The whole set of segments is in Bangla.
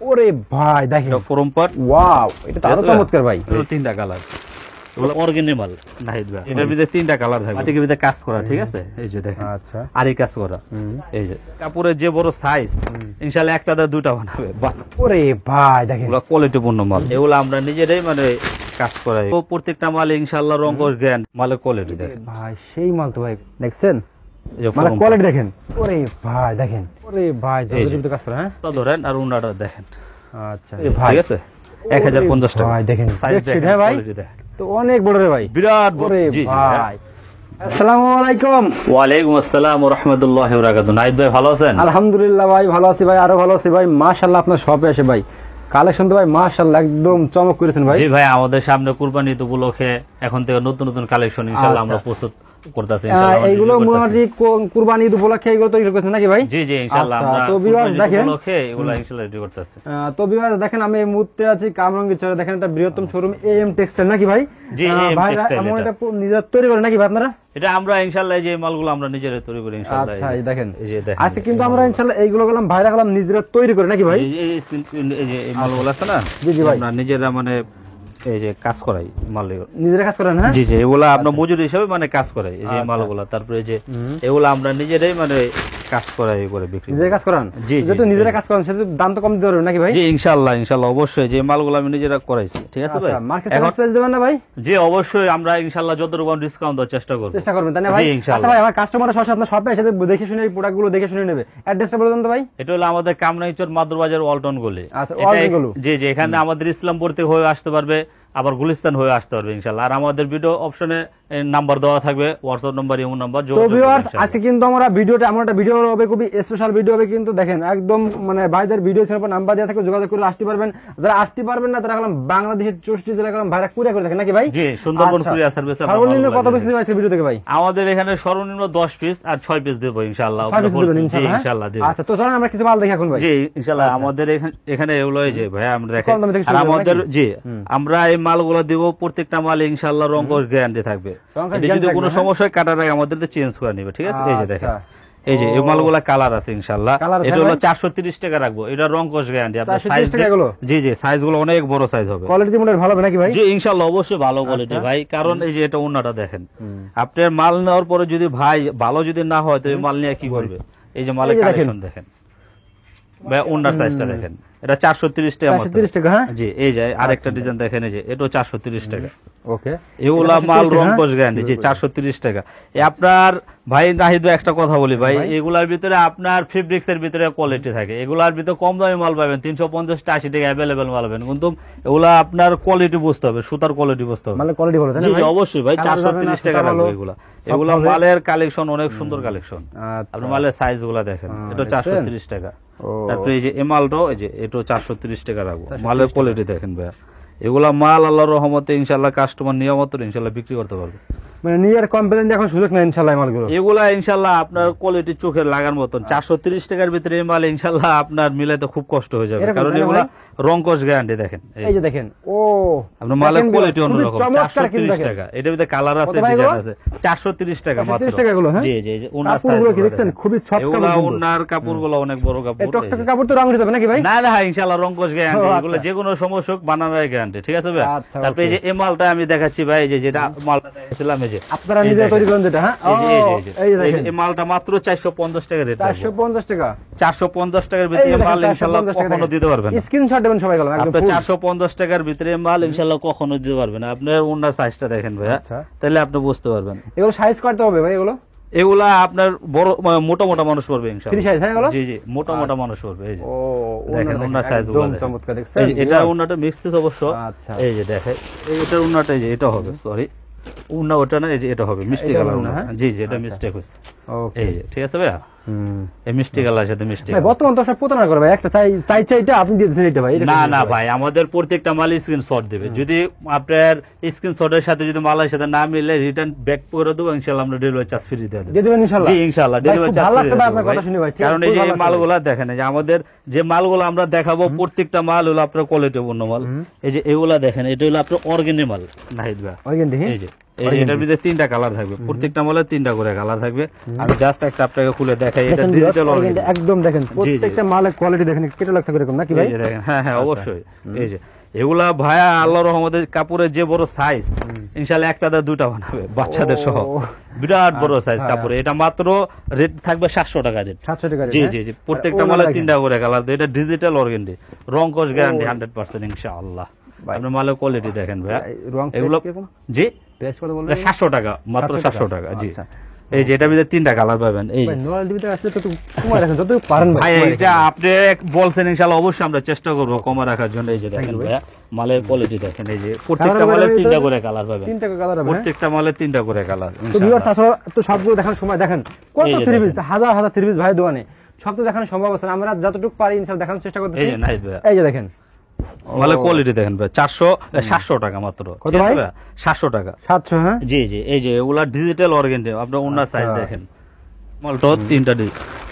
ওরে ভাই দেখেন এটা ফোরম পার্ট। ওয়াও, এটা তো আরো চমৎকার ভাই। এগুলো তিনটা কালার, এগুলো অরিজিনাল মাল নাহিদ ভাই। এটার ভিতরে তিনটা কালার থাকবে, এটার ভিতরে কাজ করা, ঠিক আছে? এই যে দেখেন, আচ্ছা, আরই কাজ করা। এই যে কাপড়ের যে বড় সাইজ, ইনশাআল্লাহ একটা দা দুটা বানাবে। বাহ, ওরে ভাই দেখেন, এগুলো কোয়ালিটিপূর্ণ মাল। এগুলো আমরা নিজেরাই মানে কাজ করাই। তো প্রত্যেকটা মালে ইনশাআল্লাহ রং কোশ গ্যারান্টি। মালের কোয়ালিটি দেখেন ভাই সেই মাল তো ভাই, দেখছেন এই যে মানে forum কোয়ালিটি দেখেন। ওরে ভাই দেখেন, ওরে ভাই জলদি কাজ করে। হ্যাঁ, part। তো ধরেন আর উন্নাটা দেখেন, আচ্ছা ভাই, ঠিক আছে? 1050 টাকা ভাই দেখেন, সাইজ দেখেন, হ্যাঁ ভাই, কোয়ালিটি দেখেন, তো অনেক বড় রে ভাই, বিরাট বড়। ওরে জি জি ভাই। আসসালামু আলাইকুম। ওয়ালাইকুম আসসালাম ওয়া রাহমাতুল্লাহি ওয়া বারাকাতুহু। নাহিদ ভাই ভালো আছেন? আলহামদুলিল্লাহ ভাই, ভালো আছি ভাই, আরো ভালো আছি ভাই। মাশাআল্লাহ, আপনার শপে এসে ভাই কালেকশন তো ভাই মাশাআল্লাহ একদম চমক করেছেন ভাই। জি ভাই, আমাদের সামনে কুরবানি ঈদ উপলক্ষে এখন থেকে নতুন নতুন কালেকশন ইনশাআল্লাহ আমরা প্রস্তুত করতেছি ইনশাআল্লাহ। এইগুলো মোটামুটি কুরবানি ঈদ উপলক্ষে এগুলো তৈরি করছেন নাকি ভাই? জি জি ইনশাআল্লাহ আচ্ছা, আমরা তো ভিউয়ার্স কুরবানি ঈদ দেখেন, উপলক্ষে এগুলো ইনশাআল্লাহ রেডি করতেছি। তো ভিউয়ার্স দেখেন, আমি এই মুহূর্তে আছি কামরাঙ্গীর চরে। দেখেন এটা বৃহত্তম শোরুম এএম টেক্সটাইল নাকি ভাই? জি, AM ভাই টেক্সটাইল এমন এটা। এটা নিজেরা তৈরি করেন নাকি ভাই আপনারা? এটা আমরা ইনশাআল্লাহ এই যে মালগুলো আমরা নিজেরাই তৈরি করি ইনশাআল্লাহ। আচ্ছা, এই দেখেন, এই যে দেখেন, আজকে কিন্তু আমরা ইনশাআল্লাহ এইগুলো গেলাম ভাইরা গেলাম নিজেরা তৈরি করে নাকি ভাই? এই যে এই মালগুলো আছে না, জি জি ভাই, আমরা নিজেরা মানে এই যে কাজ করাই মাল। নিজেরা কাজ করেন? হ্যাঁ জি জি, এগুলা আমরা মজুরি হিসেবে মানে কাজ করাই এই যে মালগুলা। তারপরে এই যে এগুলা আমরা নিজেরাই মানে কাজ করাই করে বিক্রি করি। নিজেরা কাজ করেন? জি, যেহেতু জি, নিজেরা জি। কাজ করেন সেহেতু দাম তো কম দিতে পারবেন নাকি ভাই? জি ইনশাআল্লাহ ইনশাআল্লাহ অবশ্যই, যে মালগুলো আমি নিজেরা করাইছি, ঠিক আছে ভাই? মার্কেট এখন প্রাইস দেবেন না ভাই? জি অবশ্যই, আমরা ইনশাআল্লাহ যতটুকু ডিসকাউন্ট দেওয়ার চেষ্টা করব। চেষ্টা করবেন তাই না ভাই? জি ইনশাআল্লাহ। আচ্ছা ভাই, আমার কাস্টমাররা সরাসরি আপনার শপে এসে দেখে শুনে এই প্রোডাক্টগুলো দেখে শুনে নেবে। অ্যাড্রেসটা বলে দেন তো ভাই। এটা হলো আমাদের কামরাইচর মাদুরবাজার ওয়ালটন গলি। আচ্ছা, ওয়ালটন গলি। জি জি, এখানে আমাদের ইসলামপুর থেকে হয়ে আসতে পারবে, আবার গুলিস্তান হয়ে আসতে পারবে ইনশাআল্লাহ। আর আমাদের ভিডিও অপশনে নাম্বার দেওয়া থাকবে, হোয়াটসঅ্যাপ নাম্বার, ইমো নাম্বার। তো ভিউয়ার্স আজকে কিন্তু আমরা ভিডিওটা এমন একটা ভিডিও হবে, খুবই স্পেশাল ভিডিও হবে কিন্তু। দেখেন একদম মানে ভাইদের ভিডিও ছিল নাম্বার দেওয়া থাকবে, যোগাযোগ করে আসতে পারবেন। যারা আসতে পারবেন না তারা গেলাম বাংলাদেশের 64 জেলা গেলাম ভাইরা কুরিয়ার করে দেখেন নাকি ভাই? জি, সুন্দরবন আচ্ছা, কুরিয়ার সার্ভিস। সর্বনিম্ন কত পিস নিবে আজকে ভিডিও থেকে ভাই? আমাদের এখানে সর্বনিম্ন 10 পিস আর 6 পিস দেবো ইনশাআল্লাহ। 6 পিস দিবেন জি ইনশাআল্লাহ? ইনশাআল্লাহ দেব। আচ্ছা, তো চলেন আমরা কিছু মাল দেখি এখন ভাই। জি ইনশাআল্লাহ, আমাদের এখানে এগুলো এই যে ভাই আমরা দেখেন। কম দামে থেকে আর শুরু করবো আমাদের নাকি? জি আমরা এই মালগুলো দেব, প্রত্যেকটা মালে ইনশাআল্লাহ রং কোশ গ্যারান্টি থাকবে। রং কোশ এটা যদি guarantee কোনো থাকবে, সমস্যা হয় কাটার আগে আমাদের চেঞ্জ করে নিবে, ঠিক আছে? এই যে দেখেন, আচ্ছা। এই যে এই মালগুলা কালার আছে ইনশাআল্লাহ। কালার আছে এটা হলো ভাই? 430 টাকা রাখবো। এটা রং কোশ গ্যারান্টি। আপনার 430 সাইজ টাকা এগুলো? জি জি, সাইজ গুলো অনেক বড় সাইজ হবে। কোয়ালিটি মনে হয় ভালো হবে নাকি ভাই? জি ইনশাআল্লাহ অবশ্যই ভালো কোয়ালিটি আচ্ছা। ভাই। কারণ এই যে এটা ওন্নাটা দেখেন, আপনার মাল নেওয়ার পরে যদি ভাই ভালো যদি না হয় তো এই মাল নিয়ে কি করবে? এই যে মালের এই যে দেখেন। কালেকশন দেখেন ভাই, ওন্নার সাইজটা দেখেন, এটা 430 টাকা মাত্র। 430 টাকা, হ্যাঁ? জি, এই যে আরেকটা ডিজাইন দেখেন, এই যে এটাও 430 টাকা। ওকে, এগুলা এটা মাল 430 রং টাকা, কোশ গ্যারান্টি। জি 430 টাকা। আপনার ভাই নাহিদ ভাই একটা কথা বলি ভাই, ভাই। এগুলার ভিতরে আপনার ফেব্রিক্স এর ভিতরে কোয়ালিটি থাকে। এগুলার ভিতরে কম দামি মাল পাবেন, 350 টা 80 টাকা अवेलेबल মাল পাবেন, কিন্তু এগুলা আপনার কোয়ালিটি বুঝতে হবে, সুতার কোয়ালিটি বুঝতে হবে। মানে কোয়ালিটি ভালো তাই না জি জি ভাই? অবশ্যই ভাই, কালার যাবে না, 430 টাকা সুতা রাখবো ভালো, এগুলা। সব এগুলা হবে। মালের কালেকশন অনেক সুন্দর কালেকশন। আচ্ছা। আপনি মালের সাইজ গুলা দেখেন, এটা 430 টাকা। ও। তারপরে এই যে এই মালটাও এই যে এটাও 430 টাকা রাখবো। মালের কোয়ালিটি দেখেন ভাই, এগুলা মাল আল্লাহর রহমতে ইনশাআল্লাহ কাস্টমার নিয়মিত ইনশাআল্লাহ বিক্রি করতে পারবে। মানে নিয়ার কমপ্লেইন এখন সুযোগ নেই ইনশাআল্লাহ এই মালগুলো। এগুলা ইনশাআল্লাহ আপনার কোয়ালিটি চোখের লাগার মতন। 430 টাকার ভিতরে এই মাল ইনশাআল্লাহ আপনার মিলাইতে খুব কষ্ট হয়ে যাবে, এরকম কারণ তাই না এগুলা ভাই? রং কোশ গ্যারান্টি দেখেন। এই যে দেখেন, ও আপনার মালের দেখেন কোয়ালিটি খুবই অন্যরকম। চমৎকার কিন্তু 430 দেখেন। টাকা, এটার ভিতরে কালার আছে, কত ভাই ডিজাইন এগুলো? আছে। 430 টাকা মাত্র। 430 টাকা এগুলো, হ্যাঁ? জি জি, ওনার কাপড়গুলো কি দেখছেন? খুবই সফট এগুলা কাপড় কিন্তু। ওনার কাপড়গুলো অনেক বড় এই কাপড়। টকটকে কাপড় তো রং হয়ে যাবে নাকি ভাই? না না ইনশাআল্লাহ রং কোশ গ্যারান্টি। ও, এগুলো আচ্ছা। যে কোনো সমস্যা হোক বানানোর গ্যারান্টি, ঠিক আছে ভাই? আচ্ছা, তারপরে এই যে এই মালটা আমি দেখাচ্ছি ভাই, এই যে যেটা মালটা দেখাচ্ছিলাম, এই যে আপনারা এই নিজে দেখেন। তৈরি করেন যেটা, হ্যাঁ? ও, এই যে দেখেন, এই মালটা মাত্র 450 টাকা রেট। 450 টাকা। 450 টাকার ভিতরে মাল ইনশাআল্লাহ কখনো দিতে পারবেন না। স্ক্রিনশট দেবেন সবাই গেলাম একদম আপনি full। 450 টাকার ভিতরে মাল ইনশাআল্লাহ কখনো দিতে পারবেন না। আপনার ওনার সাইজটা দেখেন ভাইয়া, আচ্ছা। তাহলে আপনি বুঝতে পারবেন। এগুলো সাইজ করতে হবে ভাই এগুলো? এগুলা আপনার বড় মোটা মোটা মানুষ পড়বে ফ্রি ইনশাআল্লাহ। সাইজ, হ্যাঁ এগুলো? জি জি, মোটা মোটা মানুষ পড়বে। এই যে ও, দেখেন ওনার সাইজ একদম চমৎকার দেখছেন। এই যে এটা ওনাটা মিক্স অবশ্য। আচ্ছা। এই যে দেখেন, এটা ওনাটা, এই যে এটা হবে, সরি উন্না ওটা না, এই যে এটা হবে মিষ্টি এটা কালার। ওড়না, হ্যাঁ? জি জি, এটা আচ্ছা। মিস্টেক হয়েছে। ওকে। এই যে ঠিক আছে ভাইয়া, এই মিষ্টি কালার সাথে মিষ্টি ভাই বর্তমান তো সব প্রতারণা করে ভাই, একটা চাইটা আপনি দিয়ে দিয়েছেন এটা ভাই, এটা না কেন না ভাই? ভাই, আমাদের প্রত্যেকটা মাল স্ক্রিনশট দেবে। যদি আপনার স্ক্রিনশটের সাথে যদি মালের সাথে না মিলে রিটার্ন ব্যাক করে দেবো ইনশাআল্লাহ। আমরা ডেলিভারি চার্জ ফ্রি দিয়ে দেবো। দিয়ে দিবেন ইনশাআল্লাহ? জি ইনশাআল্লাহ ভাই, ডেলিভারি খুব চার্জ ভালো ফ্রি লাগছে ভাই আপনার কথা শুনে ভাই, ঠিক আছে, কারণ এই খুব যে ভালো এই লাগছে। মালগুলা দেখেন, এই যে আমাদের যে মালগুলো আমরা দেখাবো প্রত্যেকটা মাল হলো আপনার কোয়ালিটিপূর্ণ মাল। এই যে এগুলা দেখেন, এটা হলো আপনার অর্গানিক মাল নাহিদ ভাই। ওইখান দেখি। এই যে এটার ভিতরে তিনটা কালার থাকবে, প্রত্যেকটা মালের তিনটা করে কালার থাকবে। আমি জাস্ট একটা আপনাকে খুলে দেখাই দেখাই, এটা দেখেন ডিজিটাল viewers, অর্গেন্ডি। একদম দেখেন জি। প্রত্যেকটা মালের কোয়ালিটি দেখেন কেটে লাগছে এরকম নাকি ভাই? এই যে দেখেন, হ্যাঁ হ্যাঁ অবশ্যই। এই যে এগুলা ভাইয়া আল্লাহর রহমতে কাপড়ের যে বড় সাইজ, ইনশাআল্লাহ একটা দা দুইটা বানাবে বাচ্চাদের সহ, ও। বিরাট বড় সাইজ আচ্ছা। কাপড়। এটা মাত্র রেট থাকবে 700 টাকা রেট। 700 টাকা জি rate, জি হ্যাঁ? জি, প্রত্যেকটা আর মালে ওনারা 3টা করে কালার। এটা ডিজিটাল অর্গেন্ডি, রং কোশ গ্যারান্টি ও। 100% ইনশাআল্লাহ। ভাই। আপনার মালের কোয়ালিটি দেখেন ভাইয়া, এই রং এগুলো price কিরকম? জি প্রাইস কত বললেন? এটা 700 টাকা, মাত্র 700 টাকা। জি, আচ্ছা। এই যে এটার ভিতরে 3টা কালার পাবেন। এই যে ভাই নোয়াল ডিবিতে আসলে তো একটু কমায় রাখেন যতটুকু পারেন ভাই, কমায় এটা রাখেন। আপনি বলছেন ইনশাআল্লাহ, অবশ্যই আমরা চেষ্টা করব কমে রাখার জন্য। এই যে দেখেন ভাইয়া মালের কোয়ালিটি দেখেন, এই যে প্রত্যেকটা Colour মালে হবে 3টা তো- করে কালার পাবেন। 3 টাকা কালার হবে, হ্যাঁ? প্রত্যেকটা মালে 3টা করে কালার। তো ভিউয়ার্স আসলে তো সবগুলো দেখানোর সময় দেখেন কত এই যে থ্রি পিস, দেখেন। হাজার হাজার থ্রি পিস ভাই দোকানে, সব তো দেখানো সম্ভব আছে না। আমরা যতটুকু পারি ইনশাআল্লাহ দেখানোর চেষ্টা করতেছি। এই যে নাইস ভাইয়া, এই যে দেখেন মালের কোয়ালিটি দেখেন ভাই, 700 টাকা মাত্র। কত ঠিক আছে ভাই? ভাইয়া? 700 টাকা। 700, হ্যাঁ? জি জি, এই যে এগুলা ডিজিটাল অর্গেন্ডি, আপনার ওনার আচ্ছা। সাইজ দেখেন। মালটা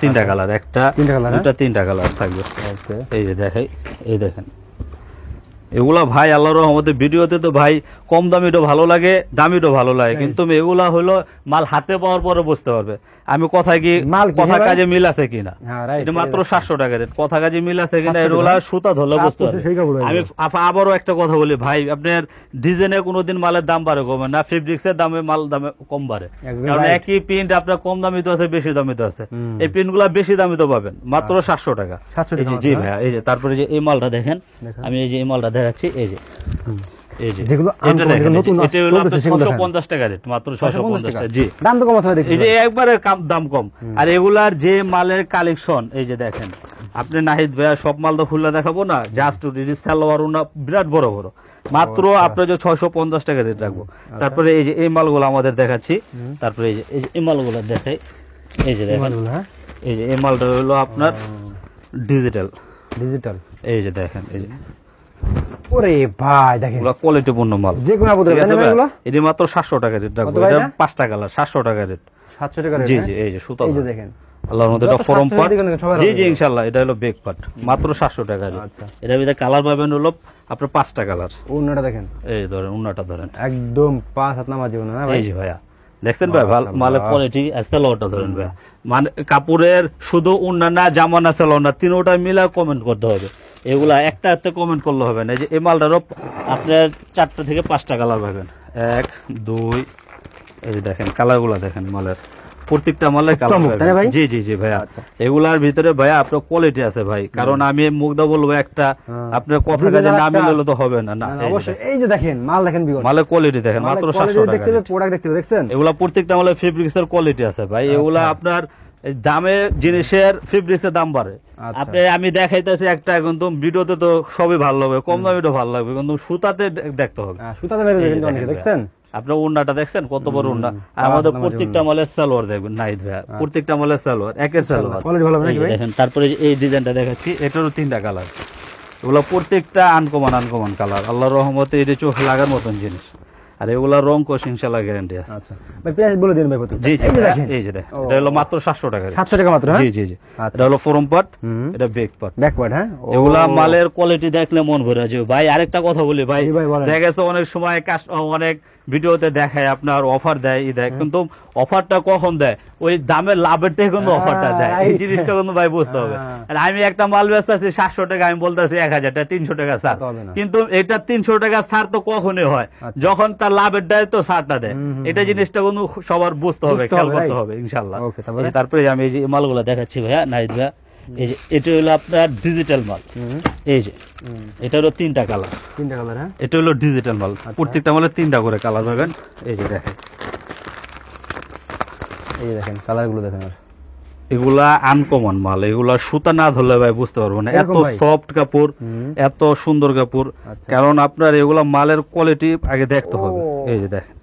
তিনটা কালার, একটা 3টা কালার, হ্যাঁ? দুটা 3টা কালার থাকবে। ওকে। এই যে দেখাই, এই দেখেন এগুলা ভাই আল্লাহর রহমতে ভিডিওতে তো ভাই কম দামিটা ভালো লাগে, দামিটা ভালো লাগে, কিন্তু এগুলা হলো মাল হাতে পাওয়ার পরে বুঝতে পারবে আমি কথায় কি মাল কি, কথা হ্যাঁ ভাই? কাজে মিল আছে কিনা। হ্যাঁ, right, এটা মাত্র right. 700 টাকা রেট, কথা কাজে মিল আছে কিনা 700 এগুলা টাকা। সুতা ধরলে বুঝতে কাজ পারবে। করছে সেই কাপড় আমি একদম। আবারও একটা কথা বলি ভাই, আপনার ডিজাইনে কোনোদিন মালের দাম বাড়ে কমে না, ফেব্রিক্সের দামে মাল দামে কম বাড়ে। একদম কারণ right. একই প্রিন্ট আপনার কম দামি তো আছে, বেশি দামি তো আছে। হুম। এই প্রিন্ট গুলা বেশি দামি তো পাবেন মাত্র 700 টাকা। 700 এই যে টাকা জি মাত্র, ভাইয়া, এই যে তারপরে যে এই মালটা দেখেন, দেখেন। আমি এই যে এই মালটা দেখাচ্ছি, এই যে এই যে যেগুলো এটা uncommon, দেখেন, যেগুলো নতুন এই যে এটা হলো চলতেছে আপনার সেগুলো দেখেন। 650 টাকা রেট, মাত্র 650 টাকা। জি, দাম তো কম আছে ভাই দেখছি এই যে ভাই। একবারে দাম কম। আর এগুলার যে মালের কালেকশন, এই যে দেখেন আপনি নাহিদ ভাইয়া সব মাল তো খুলে দেখাবো না, জাস্ট সালোয়ার ওনা বিরাট বড় বড়, মাত্র আপনার যে 650 টাকা রেট রাখবো। তারপরে এই যে এই মালগুলো আমাদের দেখাচ্ছি, তারপরে এই যে এই মালগুলো দেখাই, এই যে এই দেখেন, মালগুলো, হ্যাঁ? এই যে এই মালটা হলো আপনার ডিজিটাল। ডিজিটাল। এই যে দেখেন, এই যে ওরে ভাই দেখেন এগুলো কোয়ালিটিপূর্ণ মাল। যে কোনো আপদ ঠিক আছে দেন ভাই? এগুলো এটি মাত্র 700 টাকা রেট রাখবো। কত ভাই এটা এটা? 5টা কালার, 700 টাকা রেট। 700 টাকা রেট, জি হ্যাঁ? জি, এই যে সুতা এই যে ধরে। দেখেন আল্লাহর মধ্যে এটা যত ফরম 700 পাট। দিকে না, সবাই জি রাখবে। জি ইনশাআল্লাহ, এটা হলো বেক পাট, মাত্র 700 টাকা রেট। আচ্ছা। এটার ভিতরে কালার পাবেন হলো আপনার 5টা কালার। ওন্নাটা দেখেন এই ধরেন উন্নাটা ধরেন, একদম 5 হাত নামা জীবন, হ্যাঁ ভাই? এই যে ভাইয়া দেখছেন ভাই, মাশাআল্লাহ। মালের কোয়ালিটি আস্তে লোটা ধরেন ভাইয়া, মানে কাপড়ের শুধু উন্না না, জামা না, সেলো না, তিনোটা মিলা কমেন্ট করতে হবে। এগুলা একটা একটা কমেন্ট করলে হবে না। এই যে এই মালটারও আপনার 4টা থেকে 5টা কালার পাবেন, 1 2, এই যে দেখেন কালার গুলা দেখেন মালের, প্রত্যেকটা মালের কালার চমক, তাই না ভাই? জি জি জি ভাইয়া। আচ্ছা। এগুলার ভিতরে ভাইয়া আপনার কোয়ালিটি আছে ভাই, কারণ আমি মুগ্ধা বলবো একটা, হ্যাঁ। আপনার কথা দুজন কাজে না একটা- মিললে তো হবে না। না না, এই যে অবশ্যই দেখেন, এই যে দেখেন মাল দেখেন বিগত মালের কোয়ালিটি দেখেন, মাত্র 700 টাকা দেখতে হবে, rate। প্রোডাক্ট দেখতে হবে, দেখছেন? এগুলা প্রত্যেকটা মালের ফেব্রিক্স এর কোয়ালিটি আছে ভাই। এগুলা আপনার এই দামে জিনিসের ফেব্রিক্স এর দাম বাড়ে। আচ্ছা। আপনি আমি দেখাইতেছি একটা, কিন্তু ভিডিওতে তো সবই ভালো লাগবে, কম দামে তো ভালো লাগবে, কিন্তু সুতাতে দেখতে হবে। সুতাতে মেরে এই যে দেখেন তো অনেকে, দেখেন দেখছেন? আপনার উন্নাটা দেখছেন কত বড় উন্না। আর পাঁচ আমাদের নাম্বার প্রত্যেকটা মালের সালোয়ার দেখবেন নাইদ ভাই, প্রত্যেকটা মালের সালোয়ার একের সালোয়ার। কোয়ালিটি ভালো হবে এই নাকি যে ভাই? দেখেন, তারপরে এই ডিজাইনটা দেখাচ্ছি, এটারও 3টা কালার। এগুলো প্রত্যেকটা আনকমন কালার, আল্লাহর রহমতে এটা চোখ লাগার মতন জিনিস। আর এগুলা রং কোশ ইনশাআল্লাহ গ্যারান্টি আছে। আচ্ছা ভাই প্রাইস বলে দিন ভাই প্রত্যেকটা। জি জি এই যে ভাইয়া, দেখেন এই যে দেখেন, ও। এটা হলো মাত্র 700 টাকা। 700 টাকা মাত্র, হ্যাঁ? জি জি জি, আচ্ছা। এটা হলো ফরম পাট, হুম। এটা বেক পাট। ব্যাকওয়ার্ড, হ্যাঁ? ও। এগুলা মালের কোয়ালিটি দেখলে মন ভরে যাবে ভাই। আরেকটা কথা বলি ভাই, জি ভাই, বলেন। দেখা গেছে অনেক সময় অনেক ভিডিওতে দেখায় আপনার অফার দেয়, দেয়, কিন্তু অফারটা কখন দেয়, ওই দামের লাভেরটাই কিন্তু অফারটা দেয়। এই right. জিনিসটা কিন্তু ভাই বুঝতে হবে। হ্যাঁ। আর আমি একটা মাল বেচতেছি 700 টাকা, আমি বলতেছি 1000 টাকা, 300 টাকা ছাড়, তা হবে না। কিন্তু এটা 300 টাকা ছাড় তো কখনই হয় আচ্ছা। যখন তার লাভের দেয় তো ছাড়টা দেয়। এটা জিনিসটা কিন্তু সবার বুঝতে হবে, বুঝতে খেয়াল হবে, করতে right. হবে ইনশাআল্লাহ। Okay, তারপরে? এই তারপরে আমি এই যে মালগুলো দেখাচ্ছি ভাইয়া নাহিদ ভাইয়া, এই যে এটা হলো আপনার ডিজিটাল মাল। হুম। এই যে এটা হলো 3টা কালার, 3টা কালার, হ্যাঁ? এটা হলো ডিজিটাল মাল। প্রত্যেকটা মালে 3টা করে কালার পাবেন। এই যে দেখেন, এই যে দেখেন কালারগুলো দেখেন আর। এগুলা আনকমন মাল, এগুলা সুতা না ধরলে ভাই বুঝতে পারবো না, এত এরকম ভাই? সফট কাপড়, হুম। এত সুন্দর কাপড়। আচ্ছা। কারণ আপনার এগুলা মালের কোয়ালিটি আগে দেখতে হবে। ও। এই যে দেখেন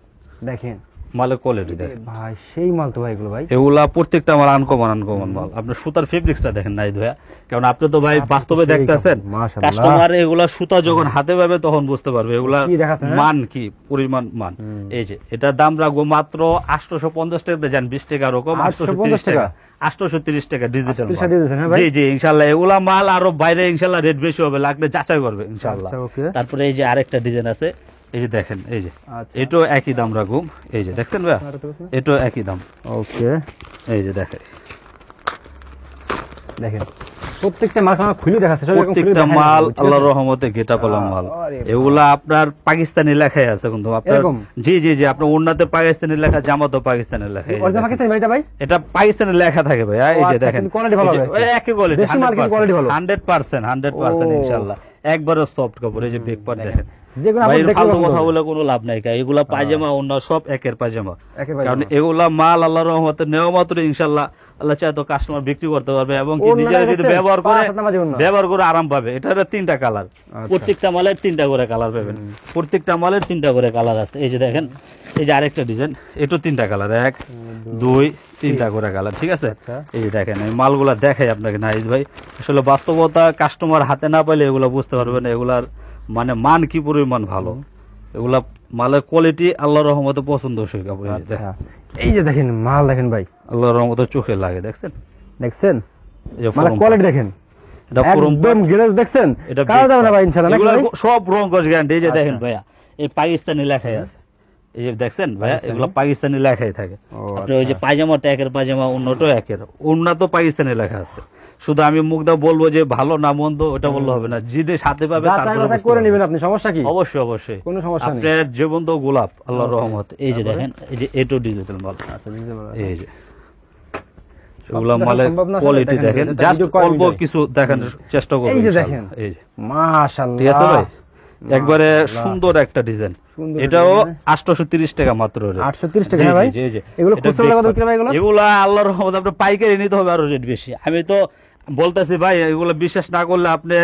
দেখেন মালের কোয়ালিটি দেখেন, ভাই সেই মাল তো ভাই এগুলো ভাই। এগুলা প্রত্যেকটা মাল আনকমন মাল। আপনার সুতার ফেব্রিক্সটা দেখেন নাই ভাইয়া, কারণ আপনি তো ভাই আপনি বাস্তবে সেই দেখতেছেন, মাশাআল্লাহ। কাস্টমার এগুলা সুতা যখন হাতে পাবে তখন বুঝতে পারবে এগুলা কি দেখাচ্ছেন, হ্যাঁ? মান কি পরিমাণ মান। এই যে এটার দাম রাখবো মাত্র 850 টাকা, যান 20 টাকা রকম, 850 টাকা? 830 টাকা ডিজিটাল। 830 দিয়ে দিয়েছেন, হ্যাঁ ভাই? জি জি ইনশাআল্লাহ, এগুলা মাল আরো বাইরে ইনশাআল্লাহ রেট বেশি হবে, লাগলে যাচাই করবে ইনশাআল্লাহ। আচ্ছা, okay। তারপরে এই যে আরেকটা ডিজাইন আছে, এই যে দেখেন, এই যে আচ্ছা। এটাও একই দাম রাখুন। এই যে দেখছেন ভাইয়া, এটাও একই দাম। ওকে। এই যে দেখেন, দেখেন প্রত্যেকটা মাল আমরা খুলে দেখাচ্ছে সব এরকম খুলে প্রত্যেকটা দেখাই মাল দেখাবো, ঠিক আছে? আল্লাহর রহমতে ঘেটা পেলাম মাল। আরে এগুলা আপনার পাকিস্তানি লেখাই আছে কিন্তু আপনার, এরকম? জি জি জি, আপনার ওন্নাতে পাকিস্তানি লেখা, জামাতেও পাকিস্তানি লেখা। এই যে অরিজিনাল দেখেন। পাকিস্তানি ভাই এটা ভাই? এটা পাকিস্তানি লেখা থাকে ভাই, এই যে আচ্ছা, দেখেন কিন্তু quality ভালো এই যে, হবে। ওই একই কোয়ালিটি, দেশি মাল কিন্তু quality ভালো। 100% ও। ইনশাআল্লাহ, একবারে সফট কাপড়। এই যে বেক পার্ট দেখেন, যেগুলো ভাই আমরা দেখতে ফালতু পাবো কথা তো। বলে কোনো লাভ নাই, এগুলা পায়জামা অন্য সব একের পায়জামা। একের পায়জামা। কারণ এগুলা মাল আল্লাহর রহমতে নেওয়া মাত্র ইনশাআল্লাহ আল্লাহ চায় তো কাস্টমার বিক্রি করতে পারবে, এবং কি ওর নিজেরা নাগালে যদি দেখছেন? ব্যবহার করে 5 হাত নামাজি ওড়না। ব্যবহার করে আরাম পাবে। এটার 3টা কালার, প্রত্যেকটা মালের 3টা করে কালার পাবেন, প্রত্যেকটা মালের 3টা করে কালার আছে। এই যে দেখেন, এই যে আরেকটা ডিজাইন, এটাও 3টা কালার, 1 2 3টা করে কালার, ঠিক আছে? আচ্ছা। এই যে দেখেন, এই মালগুলা দেখাই আপনাকে নাইস ভাই, আসলে বাস্তবতা কাস্টমার হাতে না পাইলে এগুলা বুঝতে পারবে না এগুলার মানে মান কি পরিমাণ ভালো। এগুলা মালের কোয়ালিটি আল্লাহর রহমতে পছন্দসই কাপড়। এই যে আচ্ছা দেখেন, এই যে দেখেন মাল দেখেন ভাই, আল্লাহর রহমতে চোখে লাগে, দেখছেন? দেখছেন এই যে মানে ফরম কোয়ালিটি দেখেন, এটা ফরম একদম গ্লেজ দেখছেন, এটা কালো যাবে না ভাই ইনশাআল্লাহ নাকি এগুলা ভাই? সব রং কস গ্যারান্টি। এই যে দেখেন আচ্ছা। ভাইয়া, এই পাকিস্তানি লেখাই আছে, এই যে দেখছেন ভাইয়া, এগুলো পাকিস্তানি লেখাই থাকে। ও, আপনি ওই যে পায়জামাটা একের পায়জামা, অন্যটাও একের, অন্য তো পাকিস্তানি লেখা আছে। শুধু আমি মুখটা বলবো যে ভালো না মন্দ ওটা বললে হবে না, জিনিস হাতে পাবে যাচাই তারপরে বাছাই বুঝতে করে পারবে। নেবেন আপনি, সমস্যা কি? অবশ্যই অবশ্যই, কোনো সমস্যা নেই। আপনার জীবন্ত গোলাপ আল্লাহর রহমত। এই যে দেখেন, এই যে এটো ডিজিটাল মাল, আচ্ছা বুঝতে পারলাম। এই যে এগুলা দেখা মালের সম্ভব না, কোয়ালিটি দেখেন, দেখেন, এটা জাস্ট video call অল্প মিটায়। কিছু দেখানোর চেষ্টা করবো এই যে ইনশাআল্লাহ। দেখেন। এই যে মাশাআল্লাহ, ঠিক আছে ভাই, একবারে মাশাআল্লাহ। সুন্দর একটা ডিজাইন। সুন্দর এটাও design, 830 টাকা মাত্র রেট। 830 টাকা জি, না ভাই? জি, জি, জি। এগুলো এটা খুচরা big লাগাতে part। বিক্রি ভাই এগুলো? এগুলা আল্লাহর রহমতে আপনার পাইকারি নিতে হবে আরো রেট বেশি। আমি তো বলতেছি ভাই, এগুলো বিশ্বাস না করলে আপনি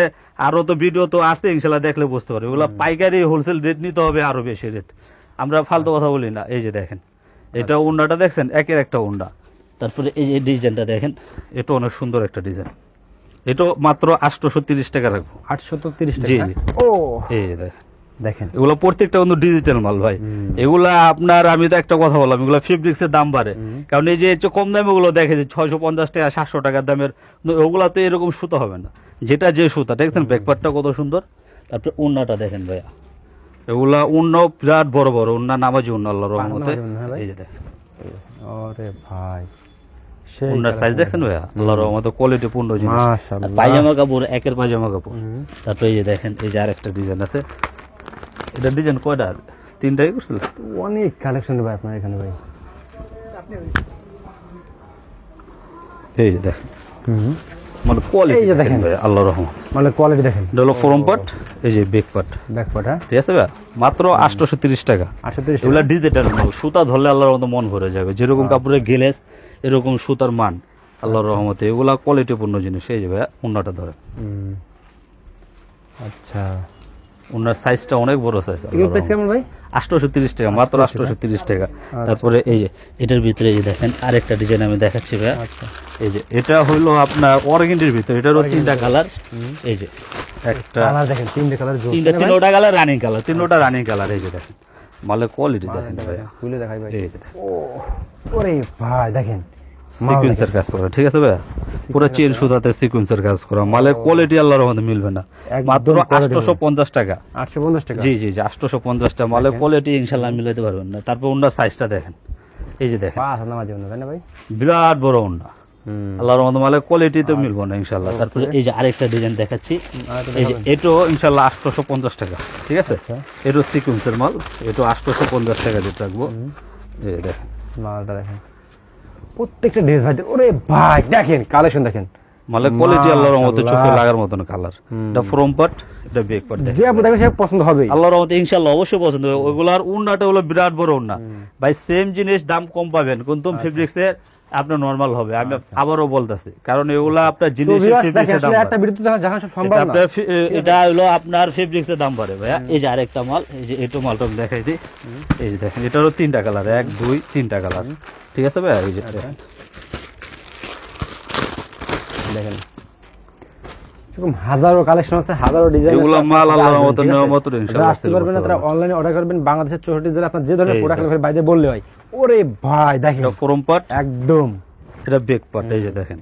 আরো তো ভিডিও তো আছে ইনশাআল্লাহ, দেখলে বুঝতে পারবে। এগুলো পাইকারি হোলসেল রেট নিতে হবে আরো বেশি রেট, আমরা ফালতু কথা বলি না। এই যে দেখেন, এটা উন্নাটা দেখছেন, একের একটা উন্না। তারপরে এই যে ডিজাইনটা দেখেন, এটা অনেক সুন্দর একটা ডিজাইন, এটা মাত্র 830 টাকা রাখবো। 830 জি, টাকা। জি। ও এই যে দেখেন, দেখেন এগুলো প্রত্যেকটা কিন্তু ডিজিটাল মাল ভাই। এগুলা আপনার, আমি তো একটা কথা বললাম, এগুলো ফেব্রিক্স এর দাম বাড়ে, কারণ এই যে কম দামে গুলো দেখে যে 650 টাকা 700 টাকার দামের, কিন্তু ওগুলা তো এরকম সুতা হবে না, যেটা যে সুতা দেখছেন, ব্যাকপার্টটা কত সুন্দর। তারপরে উন্নাটা দেখেন ভাইয়া, এগুলা উন্ন বিরাট বড় বড় উন্না, নামাজি উন্না আল্লাহর রহমতে। নামাজি উন্না, হ্যাঁ ভাই। এই যে দেখেন, আরে ভাই সেই উন্নার সাইজ দেখছেন ভাইয়া, আল্লাহর রহমতে কোয়ালিটি পূর্ণ জিনিস। মাশাআল্লাহ। আর পায়জামা কাপড় একের পায়জামা কাপড়। তারপরে এই যে দেখেন, এই যে আরেকটা ডিজাইন আছে, এটা ডিজাইন কয়টা? 3টাই করছিল। অনেক কালেকশন ভাই আপনার এখানে ভাই। এই যে দেখেন, মানে কোয়ালিটি এই যে দেখেন। ভাই আল্লাহর রহমত। মানে কোয়ালিটি দেখেন, এটা হলো ফরম পার্ট, এই যে বেক পার্ট, ব্যাক পার্ট, হ্যাঁ ঠিক আছে ভাই, মাত্র 830 টাকা। 830 টাকা। এগুলা ডিজিটাল মাল, সুতা ধরলে আল্লাহর মতো মন ভরে যাবে, যেরকম কাপড়ের গেলেস এরকম সুতার মান আল্লাহর রহমতে। এগুলা কোয়ালিটিপূর্ণ জিনিস। এই যে ভাই উন্নাটা ধরে, আচ্ছা উন্নার সাইজটা অনেক বড় সাইজ। এগুলো প্রাইস কেমন ভাই? 830 টাকা, মাত্র 830 টাকা। তারপরে এই যে এটার ভিতরে এই যে দেখেন আরেকটা ডিজাইন আমি দেখাচ্ছি ভাই। আচ্ছা এই যে এটা হইলো আপনার অর্গেন্ডির ভিতরে, এটারও 3টা কালার। এই যে একটা, কালার দেখেন, 3টে কালার জোর, 3টা কালার রানিং কালার, 3টা রানিং কালার। এই যে দেখেন মালের কোয়ালিটি দেখেন ভাই, খুলে দেখাই ভাই। এই যে দেখেন ও ওরে ভাই দেখেন, সিকোয়েন্সের কাজ করা, ঠিক আছে ভাই, পুরো চেন সুতাতে সিকোয়েন্সের কাজ করা। মালের কোয়ালিটি আল্লাহর রহমতে মিলবে না, একদম মাত্র quality 850 টাকা। 850 টাকা। জি জি জি, 850 টাকা। মালের কোয়ালিটি ইনশাআল্লাহ মিলাইতে পারবেন না। তারপর ওনার সাইজটা দেখেন, এই যে দেখেন, 5 হাত নামাজি ওড়না, তাই না ভাই? বিরাট বড় ওন্না। আল্লাহর রহমতে মালের কোয়ালিটি তো মিলবো না ইনশাআল্লাহ। তারপরে এই যে আরেকটা ডিজাইন দেখাচ্ছি, এই যে এটাও ইনশাআল্লাহ 850 টাকা, ঠিক আছে? এটাও সিকোয়েন্সের মাল, এটা 850 টাকা দিয়ে রাখবো। এই যে দেখেন মালটা দেখেন, প্রত্যেকটা ড্রেস ভাই, ওরে ভাই দেখেন কালেকশন দেখেন, মালের কোয়ালিটি আল্লাহর রহমতে চোখে মাশাআল্লাহ। লাগার মতন কালার। এটা ফ্রম পার্ট, এটা বেক পার্ট। যে আপনি দেখবেন সে পছন্দ হবে। আল্লাহর রহমতে ইনশাআল্লাহ অবশ্যই পছন্দ হবে। ওগুলার উন্নাটা হলো বিরাট বড় উন্না ভাই, সেম জিনিস দাম কম পাবেন, কিন্তু ফেব্রিক্সের আপনার নরমাল হবে। আমি আবারও বলতেছি, কারণ এগুলা আপনার তো জিনিসের ভিউয়ার্স দেখেন, ফেব্রিক্সের দাম আসলে বাড়ে। একটা বিদ্যুৎ দেখা সব সম্ভব এটা না। আপনার এটা হলো আপনার ফেব্রিক্সের দাম বাড়ে ভাইয়া। এই যে আরেকটা মাল, এই যে এটো মালটা আমি দেখাই দিই। এই যে দেখেন, এটারও 3টা কালার, 1 2 3টা কালার, ঠিক আছে ভাইয়া? এই যে দেখেন, দেখেন এরকম হাজারো কালেকশন আছে, হাজারো ডিজাইন। এগুলো মাল আল্লাহর রহমতে নেওয়া মাত্র ইনশাআল্লাহ আসতে পারবেন না, তারা অনলাইনে অর্ডার করবেন। বাংলাদেশের 64 জেলা আপনার যে ধরনের প্রোডাক্ট লাগবে বাইরে বললে হয়। ওরে ভাই দেখেন, এটা ফ্রম পার্ট, একদম এটা বেক পার্ট। এই যে দেখেন,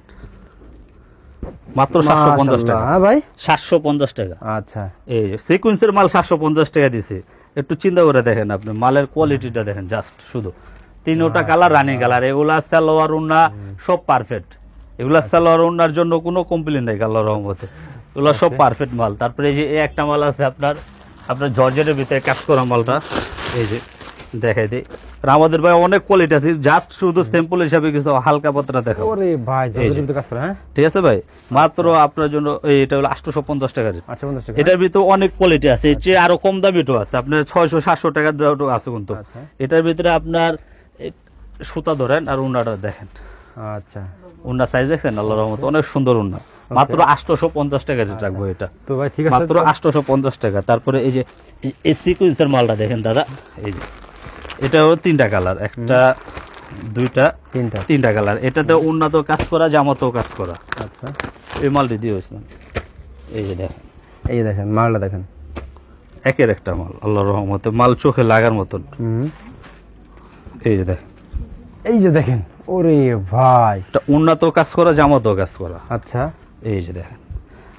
মাত্র 750 টাকা। হ্যাঁ ভাই, 750 টাকা। আচ্ছা এই যে সিকোয়েন্সের মাল 750 টাকা দিছে। একটু চিন্তা করে দেখেন, আপনি মালের কোয়ালিটিটা দেখেন, জাস্ট শুধু 3টা কালার রানিং কালার। এগুলা সালোয়ার উন্না সব পারফেক্ট। এগুলা সালোয়ার ওনার জন্য কোনো কমপ্লেন নাই আল্লাহর রহমতে, এগুলো সব পারফেক্ট মাল। তারপরে এই যে এই একটা মাল আছে আপনার জর্জেটের ভিতরে কাজ করা মালটা, এই যে দেখাই দিই। আর আমাদের ভাই অনেক কোয়ালিটি আছে, জাস্ট শুধু স্যাম্পল হিসাবে কিছু হালকা পাতলা দেখাবো। ওরে ভাই জর্জেটের ভিতরে কাজ করা, হ্যাঁ ঠিক আছে ভাই, মাত্র আপনার জন্য এটা হলো 850 টাকা রেট। 850 টাকা। এটার ভিতরে অনেক কোয়ালিটি আছে, এর চেয়ে আরো কম দামিও আছে, আপনার 600-700 টাকার দামও আছে কিন্তু। আচ্ছা। এটার ভিতরে আপনার সুতা ধরেন আর উন্নাটা দেখেন, আচ্ছা উন্না সাইজ দেখছেন আল্লাহর রহমতে অনেক সুন্দর উন্না, মাত্র 850 টাকা রেট রাখবো এটা, তো ভাই ঠিক আছে, মাত্র 850 টাকা। তারপরে এই যে এই সিকুয়েন্সের মালটা দেখেন দাদা, এই যে এটাও 3টা কালার, একটা দুইটা তিনটা কালার, এটাতে উন্নত কাজ করা, জামাতেও কাজ করা। আচ্ছা এই মালটি দিয়ে হয়েছিলাম, এই যে দেখেন, এই যে দেখেন মালটা দেখেন, একের একটা মাল আল্লাহর রহমতে, মাল চোখে লাগার মতন। এই যে দেখেন, এই যে দেখেন, ওরে ভাই এটা উন্নত কাজ করা, জামাতেও কাজ করা। আচ্ছা এই যে দেখেন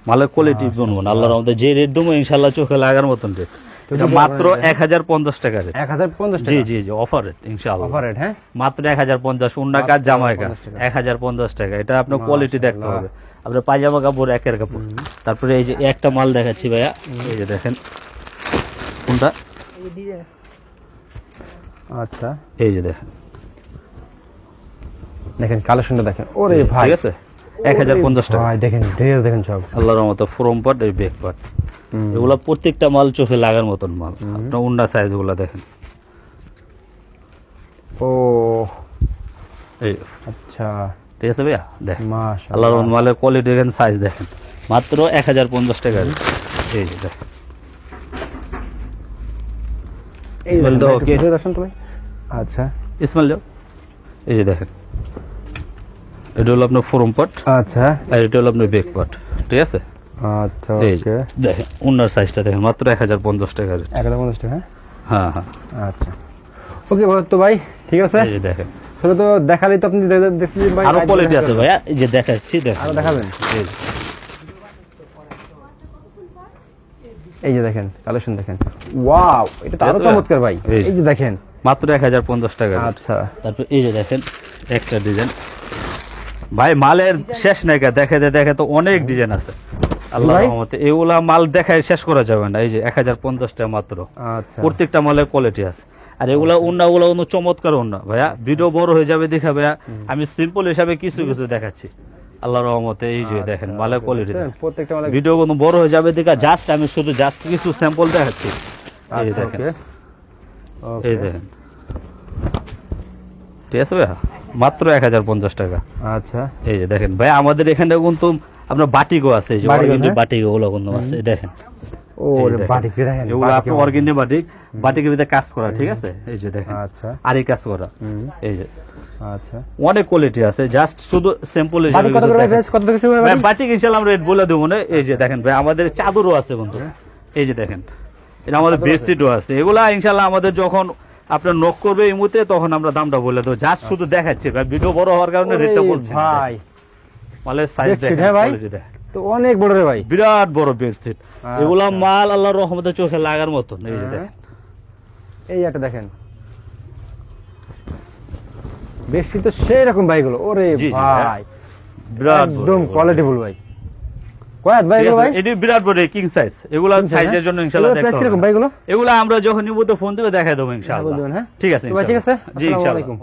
মালের কোয়ালিটি গুণমান আল্লাহর রহমতে, যে রেট দেবো ইনশাল্লাহ চোখে লাগার মতন রেট। এটা মাত্র 1050 টাকা রেট। 1050 জি টাকা, জি জি, অফার রেট ইনশাআল্লাহ, অফার রেট, হ্যাঁ মাত্র 1050, উন্না কাজ, জামাই কাজ 1050 টাকা। এটা আপনার কোয়ালিটি দেখতে হবে, আপনার পায়জামা কাপড় একের কাপড়। তারপরে এই যে একটা মাল দেখাচ্ছি ভাইয়া, এই যে দেখেন কোনটা, আচ্ছা এই যে দেখেন, দেখেন কালেকশনটা দেখেন, ওরে ভাই ঠিক আছে 1050 টাকা। ভাই দেখেন ড্রেস দেখেন সব আল্লাহর রহমতে ফ্রম পার্ট এই ব্যাক পার্ট, এগুলা প্রত্যেকটা মাল চোখে লাগার মতন মাল। আপনার উন্না সাইজ গুলা দেখেন, ও এই আচ্ছা ঠিক আছে ভাইয়া দেখেন মাশাআল্লাহ, আল্লাহর রহমতে মালের কোয়ালিটি দেখেন, সাইজ দেখেন, মাত্র 1050 টাকা। এই যে দেখেন, এই স্মেল দাও, দেখেন, okay? একটু দেখেন তো ভাই, আচ্ছা ইসমাইল যাও, এই যে দেখেন, এটা হলো আপনার ফ্রম পার্ট, আচ্ছা আর এটা হলো আপনার ব্যাক পার্ট, ঠিক আছে। আচ্ছা এই যে ওকে, দেখেন উন্নার সাইজটা দেখেন, মাত্র 1050 টাকা। 1050 টাকা, হ্যাঁ হ্যাঁ, আচ্ছা ওকে তো ভাই ঠিক আছে, এই যে দেখেন শুধু তো দেখালেই তো আপনি দেখছি ভাই, আরো কোয়ালিটি আছে ভাইয়া, এই যে দেখাচ্ছি, দেখেন আরো দেখাবেন, এই যে এই যে দেখেন কালেকশন দেখেন, ওয়াও এটা তো আরো Yes, চমৎকার ভাই, এই যে। এই যে দেখেন, মাত্র 1050 টাকা। আচ্ছা তারপর এই যে দেখেন একটা ডিজাইন, ভাই মালের শেষ নাই, দেখে তো অনেক ডিজাইন আছে আল্লাহর ভাই? রহমতে, এগুলা মাল দেখায় শেষ করা যাবে না। এই যে 1050 টাকা মাত্র, আচ্ছা প্রত্যেকটা মালের কোয়ালিটি আছে। আর এগুলা উন্নাগুলো চমৎকার উন্না ভাইয়া, ভিডিও বড় হয়ে যাবে দেখা ভাইয়া, আমি সিম্পল হিসাবে কিছু কিছু দেখাচ্ছি আল্লাহর রহমতে। এই যে দেখেন মালের কোয়ালিটি, প্রত্যেকটা মানে ভিডিও কোনো বড় হয়ে যাবে দেখা, জাস্ট আমি শুধু কিছু স্যাম্পল দেখাচ্ছি। এই যে দেখেন, এই দেখেন, ঠিক আছে ভাইয়া, মাত্র 1050 টাকা। আচ্ছা এই যে দেখেন ভাই, আমাদের এখানে কিন্তু আপনার বাটিকও আছে, এই যে বাটিকও, অর্গেন্ডি হ্যাঁ? বাটিক ওগুলো কিন্তু আছে, এই দেখেন, ও এই দেখেন। বাটিক দেখেন, এগুলো আপনার অর্গেন্ডি বাটিকের ভিতরে কাজ করা, ঠিক আছে। এই যে দেখেন, আচ্ছা আর এই কাজ করা, এই যে আচ্ছা অনেক কোয়ালিটি আছে, জাস্ট শুধু স্যাম্পল হিসেবে বাটিক কত করে প্রাইস, কত থেকে শুরু হয় ভাই, বাটিক ইনশাআল্লাহ আমরা রেট বলে দেবো না। এই যে দেখেন ভাই, আমাদের চাদরও আছে বন্ধু, এই যে দেখেন, এটা আমাদের বেডশিটও আছে। এগুলা ইনশাআল্লাহ আমাদের যখন আপনার নক করবে এই মুহূর্তে, তখন আমরা দামটা বলে দেবো, জাস্ট শুধু দেখাচ্ছি ভাই, ভিডিও বড় হওয়ার কারণে রেটটা বলছি না। ভাই মালের সাইজ বেডশিট, দেখেন, হ্যাঁ ভাই? কোয়ালিটি দেখেন, তো অনেক বড় রে ভাই, বিরাট বড় বেডশিট। আচ্ছা। এগুলা মাল আল্লাহর রহমতে চোখে লাগার মতন। এই যে দেখেন, এই একটা দেখেন বেশি তো সেই রকম ভাইগুলো, ওরে জি, জি, ভাই বিরাট বড় একদম এগুলো। কোয়ালিটিফুল ভাই, কয়াত ভাই ঠিক এগুলো আছে, ভাই, এটি বিরাট বড় কিং সাইজ, এগুলা King size, সাইজের হ্যাঁ? জন্য ইনশাআল্লাহ এগুলোর price দেখতে কিরকম হবে। ভাই এগুলো? এগুলা আমরা যখন নিব তো ফোন দিবে দেখাই দেবো ইনশাআল্লাহ। বলবেন, হ্যাঁ? ঠিক আছে তো ভাই ঠিক আছে, ইনশাআল্লাহ। জি আসসালামু ইনশাআল্লাহ। আলাইকুম।